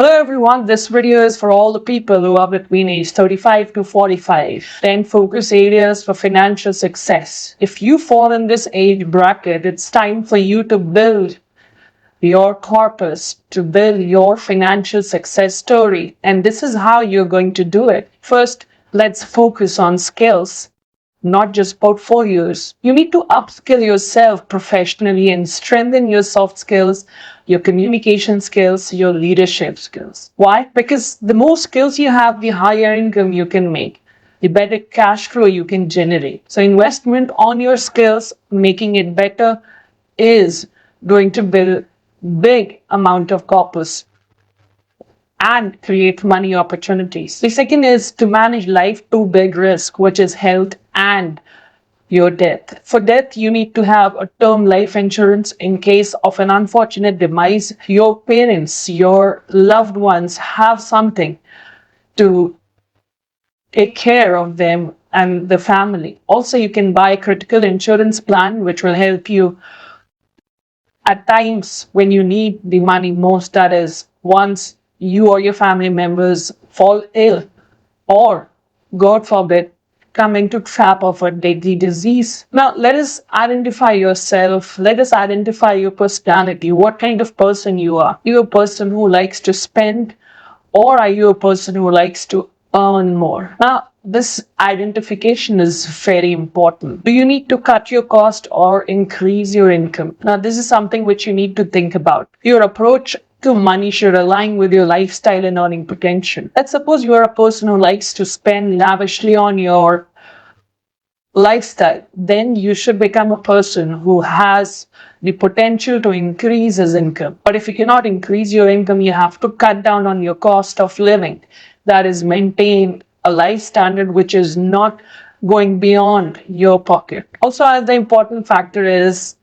Hello everyone, this video is for all the people who are between age 35 to 45. 10 focus areas for financial success. If you fall in this age bracket, it's time for you to build your corpus, to build your financial success story. And this is how you're going to do it. First, let's focus on skills, not just portfolios. You need to upskill yourself professionally and strengthen your soft skills, your communication skills, your leadership skills. Why? Because the more skills you have, the higher income you can make, the better cash flow you can generate. So investment on your skills, making it better, is going to build big amount of corpus and create money opportunities. The second is to manage life two big risks, which is health and your death. For death, you need to have a term life insurance in case of an unfortunate demise. Your parents, your loved ones have something to take care of them and the family. Also, you can buy a critical insurance plan, which will help you at times when you need the money most, that is, once you or your family members fall ill or, God forbid, come into trap of a deadly disease. Now, let us identify yourself. Let us identify your personality, what kind of person you are. Are you a person who likes to spend, or are you a person who likes to earn more? Now, this identification is very important. Do you need to cut your cost or increase your income? Now, this is something which you need to think about. Your approach to money should align with your lifestyle and earning potential. Let's suppose you are a person who likes to spend lavishly on your lifestyle. Then you should become a person who has the potential to increase his income. But if you cannot increase your income, you have to cut down on your cost of living. That is, maintain a life standard which is not going beyond your pocket. Also, the important factor is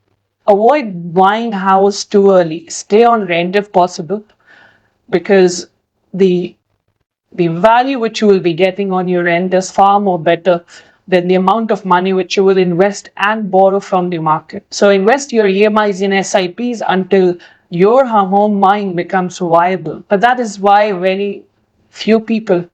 avoid buying a house too early. Stay on rent if possible, because the value which you will be getting on your rent is far more better than the amount of money which you will invest and borrow from the market. So invest your EMIs in SIPs until your home buying becomes viable. But that is why very few people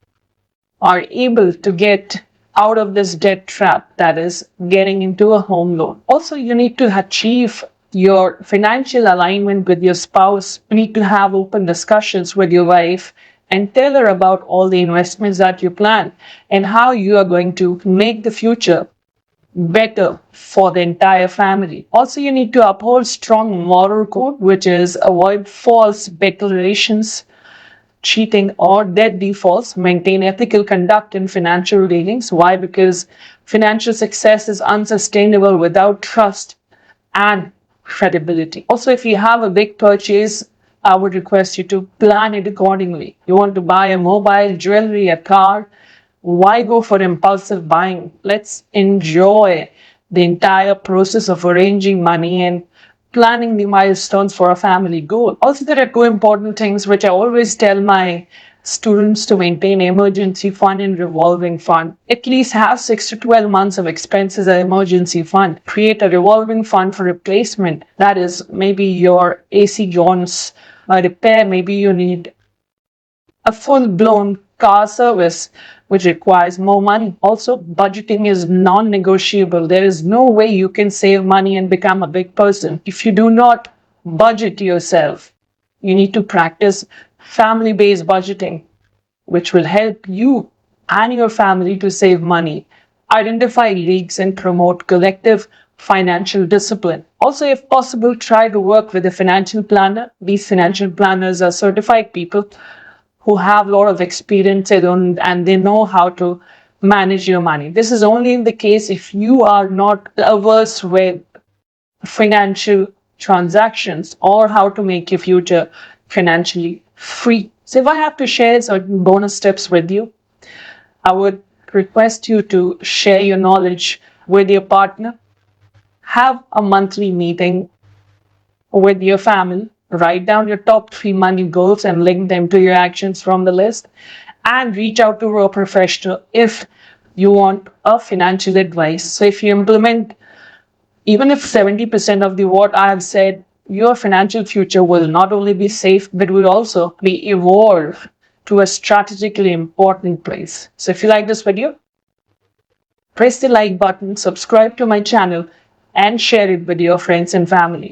are able to get out of this debt trap, that is, getting into a home loan. Also, you need to achieve your financial alignment with your spouse. You need to have open discussions with your wife and tell her about all the investments that you plan and how you are going to make the future better for the entire family. Also, you need to uphold strong moral code, which is avoid false declarations, cheating, or debt defaults. Maintain ethical conduct in financial dealings. Why? Because financial success is unsustainable without trust and credibility. Also, if you have a big purchase, I would request you to plan it accordingly. You want to buy a mobile, jewelry, a car, why go for impulsive buying? Let's enjoy the entire process of arranging money and planning the milestones for a family goal. Also, there are two important things which I always tell my students to maintain: emergency fund and revolving fund. At least have 6 to 12 months of expenses as emergency fund. Create a revolving fund for replacement. That is, maybe your AC joins repair, maybe you need a full-blown car service which requires more money. Also, budgeting is non-negotiable. There is no way you can save money and become a big person if you do not budget yourself. You need to practice family-based budgeting, which will help you and your family to save money, identify leaks, and promote collective financial discipline. Also, if possible, try to work with a financial planner. These financial planners are certified people who have a lot of experience and they know how to manage your money. This is only in the case if you are not averse with financial transactions or how to make your future financially free. So if I have to share certain bonus tips with you, I would request you to share your knowledge with your partner. Have a monthly meeting with your family. Write down your top 3 money goals and link them to your actions from the list. And reach out to a professional if you want a financial advice. So if you implement, even if 70% of what I have said your financial future will not only be safe, but will also be evolved to a strategically important place. So if you like this video, press the like button, subscribe to my channel, and share it with your friends and family.